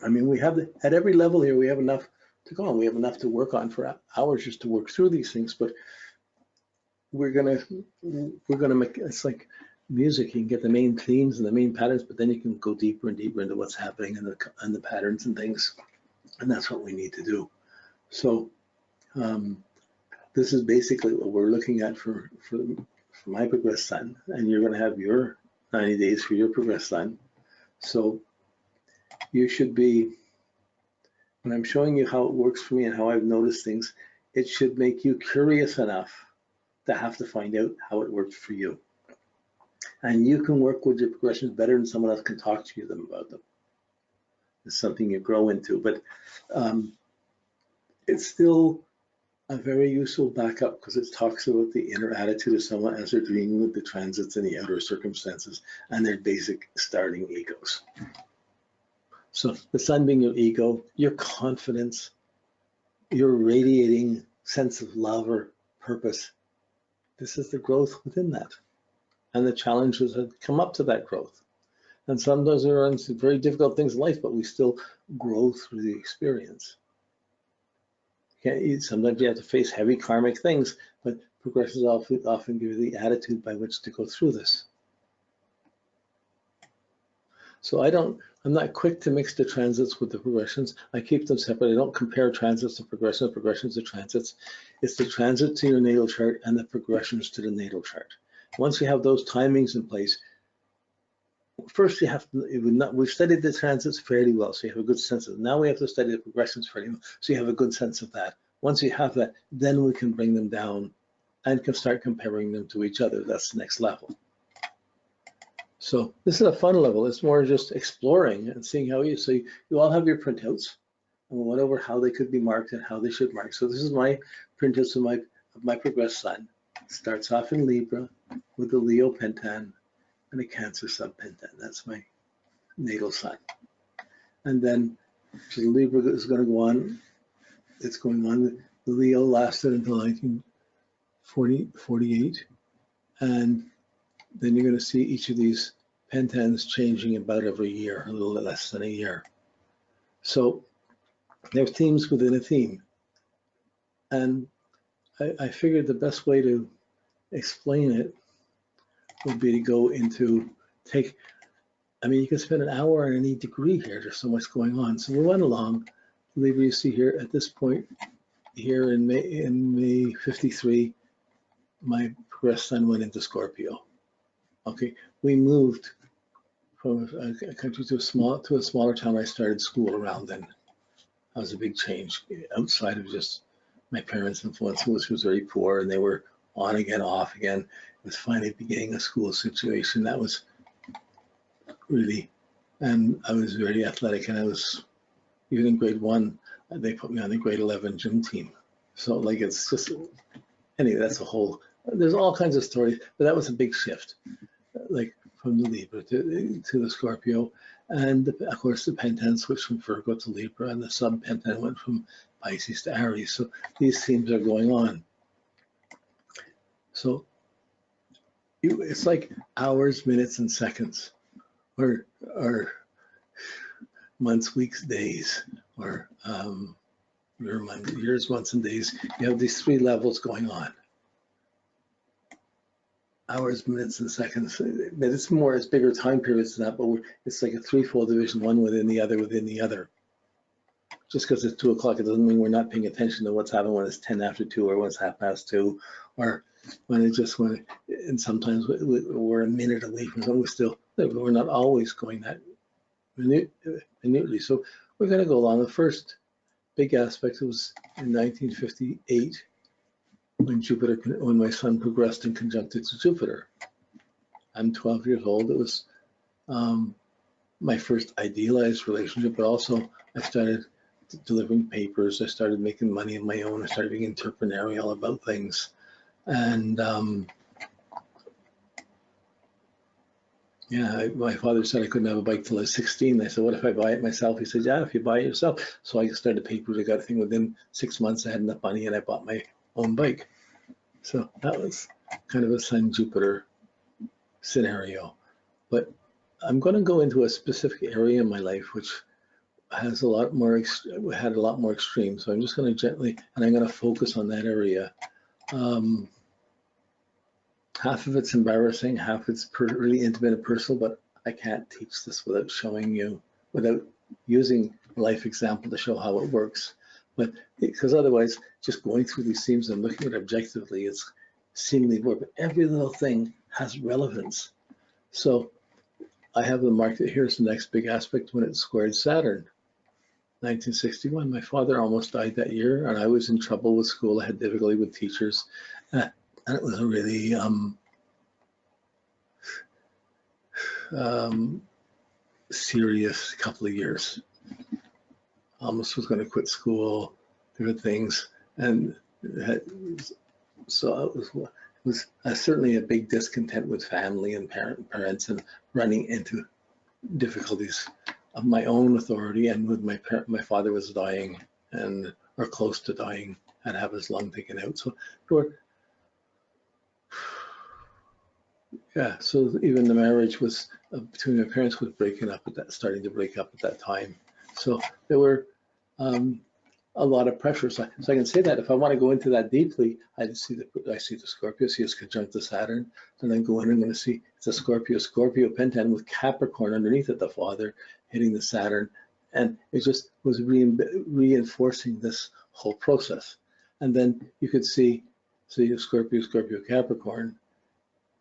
I mean, we have at every level here, we have enough to go on. We have enough to work on for hours just to work through these things. But we're gonna make, it's like music. You can get the main themes and the main patterns, but then you can go deeper and deeper into what's happening and the patterns and things. And that's what we need to do. So this is basically what we're looking at for my progressed sun, and you're going to have your 90 days for your progressed sun. So you should be, when I'm showing you how it works for me and how I've noticed things, it should make you curious enough to have to find out how it works for you. And you can work with your progressions better than someone else can talk to you about them. It's something you grow into, but it's still a very useful backup because it talks about the inner attitude of someone as they're dealing with the transits and the outer circumstances and their basic starting egos. So the sun being your ego, your confidence, your radiating sense of love or purpose. This is the growth within that and the challenges that come up to that growth. And sometimes there are some very difficult things in life, but we still grow through the experience. Sometimes you have to face heavy karmic things, but progressions often give you the attitude by which to go through this. So I'm not quick to mix the transits with the progressions. I keep them separate. I don't compare transits to progressions, progressions to transits. It's the transit to your natal chart and the progressions to the natal chart. Once you have those timings in place, first you have to, we've studied the transits fairly well, so you have a good sense of it. Now we have to study the progressions fairly well, so you have a good sense of that. Once you have that, then we can bring them down and can start comparing them to each other. That's the next level. So this is a fun level. It's more just exploring and seeing how you, so you all have your printouts, and we went over how they could be marked and how they should mark. So this is my printouts of my progressed sun. It starts off in Libra with the Leo pentan and a Cancer subpentan. That's my natal sun. And then so the Libra is going to go on. It's going on. The Leo lasted until 1948, and then you're going to see each of these pentans changing about every year, a little less than a year. So there's themes within a theme, and I figured the best way to explain it would be to go into I mean, you can spend an hour on any degree here. There's so much going on. So we went along. Libra, you see here at this point here in May 53, my progressed sun went into Scorpio. Okay, we moved from a country to a smaller town. I started school around then. That was a big change outside of just my parents' influence, which was very poor, and they were on again, off again. It was finally beginning a school situation. That was really, and I was very athletic, and I was, even in grade 1, they put me on the grade 11 gym team. So like, it's just, anyway, that's a whole, there's all kinds of stories, but that was a big shift, like from the Libra to the Scorpio. And of course, the pentan switched from Virgo to Libra, and the sub-pentan went from Pisces to Aries. So these themes are going on. So it's like hours, minutes, and seconds, or months, weeks, days, or years, months, and days. You have these 3 levels going on. Hours, minutes, and seconds. But it's bigger time periods than that, but it's like a 3-fold division, one within the other, within the other. Just because it's 2 o'clock, it doesn't mean we're not paying attention to what's happening when it's 10 after 2 or when it's 2:30, or when it just went, and sometimes we're a minute away from something. We're not always going that minutely. So we're going to go along. The first big aspect was in 1958 when my sun progressed and conjuncted to Jupiter. I'm 12 years old. It was my first idealized relationship, but also I started delivering papers. I started making money on my own. I started being entrepreneurial about things. And yeah, my father said I couldn't have a bike till I was 16. I said, what if I buy it myself? He said, yeah, if you buy it yourself. So I started papers. I got a thing within 6 months. I had enough money and I bought my own bike. So that was kind of a Sun Jupiter scenario. But I'm going to go into a specific area in my life, which has a lot more, had a lot more extreme. So I'm just going to gently, and I'm going to focus on that area. Half of it's embarrassing, half it's really intimate and personal, but I can't teach this without showing you, without using a life example to show how it works. But because otherwise, just going through these themes and looking at it objectively, it's seemingly work. But every little thing has relevance. So I have the mark that here's the next big aspect when it squared Saturn. 1961. My father almost died that year, and I was in trouble with school. I had difficulty with teachers, and it was a really serious couple of years. Almost was going to quit school, different things, and so it was certainly a big discontent with family and parents, and running into difficulties of my own authority, and with my father was dying or close to dying, and have his lung taken out. So yeah, so even the marriage was between my parents was starting to break up at that time. So there were a lot of pressure. So I can say that if I want to go into that deeply, I see the Scorpio, see it's conjunct to Saturn, and then go in and I'm going to see it's a Scorpio pentan with Capricorn underneath it, the father hitting the Saturn, and it just was reinforcing this whole process. And then you could see Scorpio, Capricorn.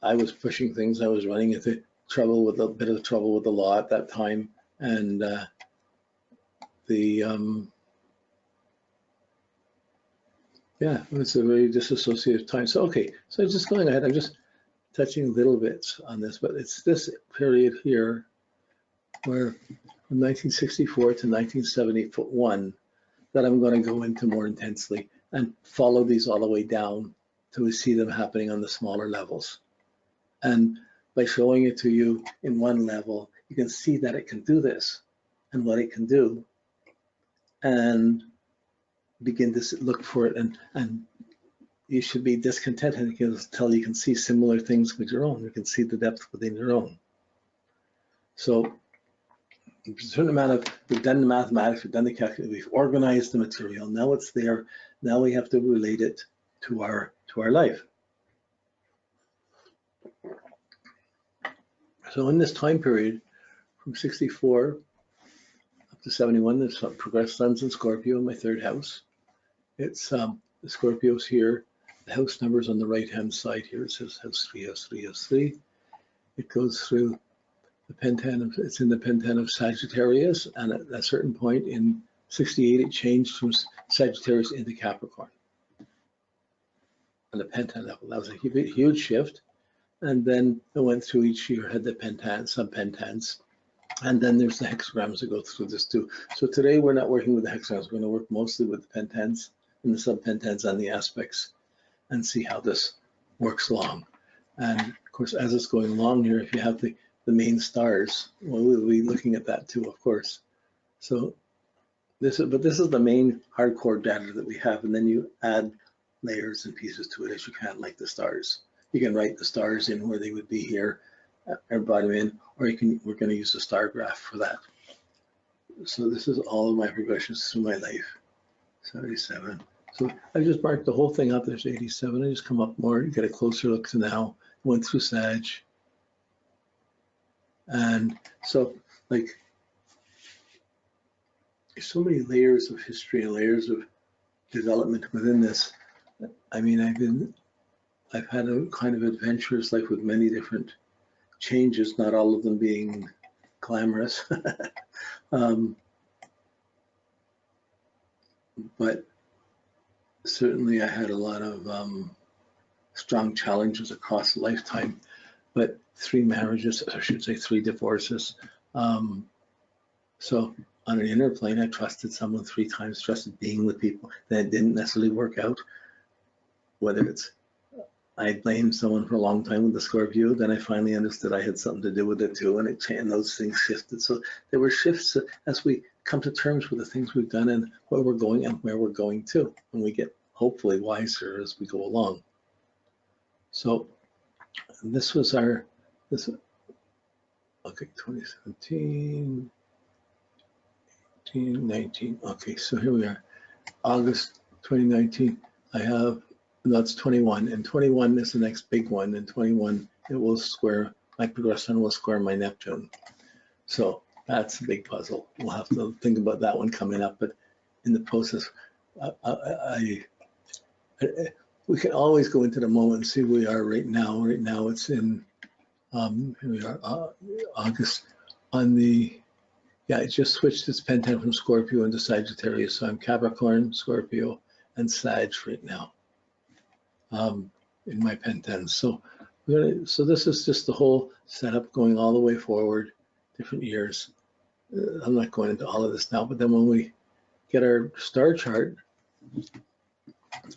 I was pushing things. I was running into trouble with the law at that time, and yeah, it was a very disassociative time. So okay, so just going ahead, I'm just touching little bits on this, but it's this period here where from 1964 to 1971 that I'm going to go into more intensely and follow these all the way down till we see them happening on the smaller levels. And by showing it to you in one level, you can see that it can do this and what it can do, and begin to look for it. And you should be discontented until you can see similar things with your own. You can see the depth within your own. So a certain amount of, we've done the mathematics, we've done the calculation, we've organized the material. Now it's there. Now we have to relate it to our life. So in this time period, from 64 up to 71, there's some progressed suns in Scorpio in my third house. It's the Scorpio's here. The house number's on the right-hand side here. It says house 3, house 3, house 3. It goes through the pentan. It's in the pentan of Sagittarius, and at a certain point in 68, it changed from Sagittarius into Capricorn. On the pentan level, that was a huge shift. And then it went through each year, had the pentans, sub-pentans, and then there's the hexagrams that go through this too. So today we're not working with the hexagrams. We're going to work mostly with the pentans and the sub-pentans and the aspects, and see how this works along. And of course, as it's going along here, if you have the main stars, well, we'll be looking at that too, of course. So this is the main hardcore data that we have, and then you add layers and pieces to it as you can, like the stars. You can write the stars in where they would be here, and write them in, or we're going to use the star graph for that. So this is all of my progressions through my life. 77. So I just marked the whole thing up. There's 87. I just come up more, get a closer look to now. Went through Sag. And so, like, there's so many layers of history and layers of development within this. I mean, I've had a kind of adventurous life with many different changes, not all of them being glamorous. But certainly I had a lot of strong challenges across a lifetime, but 3 marriages, I should say 3 divorces. So on an inner plane, I trusted someone 3 times, trusted being with people that didn't necessarily work out. Whether it's I blamed someone for a long time with the Scorpio, then I finally understood I had something to do with it too, and those things shifted. So there were shifts as we come to terms with the things we've done and where we're going and where we're going to, and we get hopefully wiser as we go along. So this was okay, 2017, 18, 19. Okay, so here we are. August 2019. I have, that's 21, and 21 is the next big one. And 21, it will square, my progression will square my Neptune. So that's a big puzzle. We'll have to think about that one coming up. But in the process, we can always go into the moment and see where we are right now. Right now it's in, here we are, August on the, yeah, it just switched its pentent from Scorpio into Sagittarius. So I'm Capricorn, Scorpio, and Sag right now in my pentent. So so this is just the whole setup going all the way forward, different years. I'm not going into all of this now, but then when we get our star chart,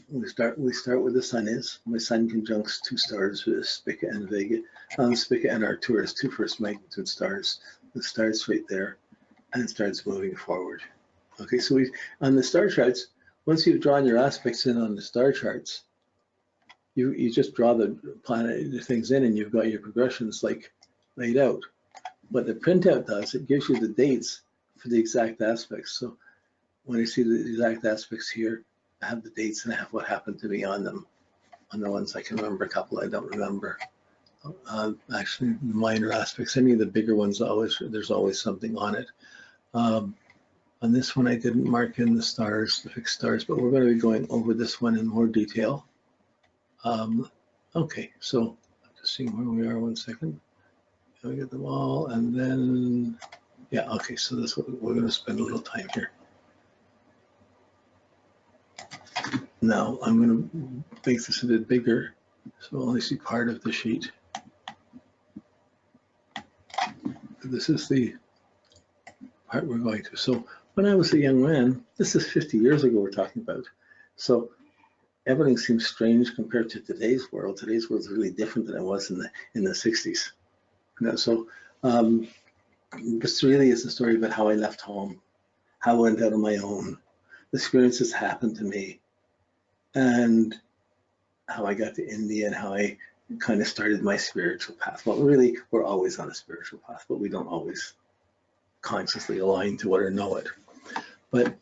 we start where the sun is. My sun conjuncts two stars, Spica and Vega. Spica and Arcturus, two first magnitude stars. It starts right there and starts moving forward. Okay, so on the star charts, once you've drawn your aspects in on the star charts, you just draw the things in and you've got your progressions like laid out. What the printout does, it gives you the dates for the exact aspects. So when I see the exact aspects here, I have the dates and I have what happened to me on them. On the ones I can remember, a couple I don't remember. Actually, the minor aspects, any of the bigger ones, there's always something on it. On this one, I didn't mark in the stars, the fixed stars, but we're going to be going over this one in more detail. Okay, so just seeing where we are, 1 second. We get them all, and then, yeah, okay, so this we're going to spend a little time here. Now I'm going to make this a bit bigger, so I'll only see part of the sheet. This is the part we're going to. So when I was a young man, this is 50 years ago we're talking about. So everything seems strange compared to today's world. Today's world is really different than it was in the 60s. You know, so this really is a story about how I left home, how I went out on my own, the experiences happened to me, and how I got to India and how I kind of started my spiritual path. Well, really, we're always on a spiritual path, but we don't always consciously align to it or know it. But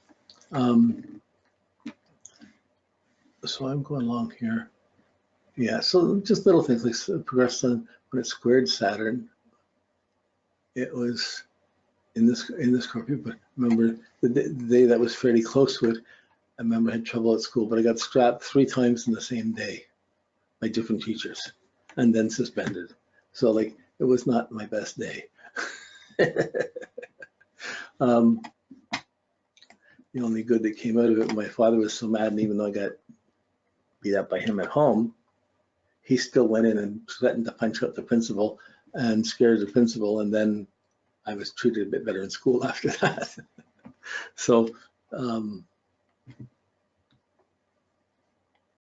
so I'm going along here. Yeah, so just little things like progression when it squared Saturn. It was in this Scorpio, but remember the day that was fairly close to it, I remember I had trouble at school, but I got strapped 3 times in the same day by different teachers and then suspended. So like it was not my best day. The only good that came out of it, my father was so mad, and even though I got beat up by him at home, he still went in and threatened to punch out the principal and scared the principal, and then I was treated a bit better in school after that. So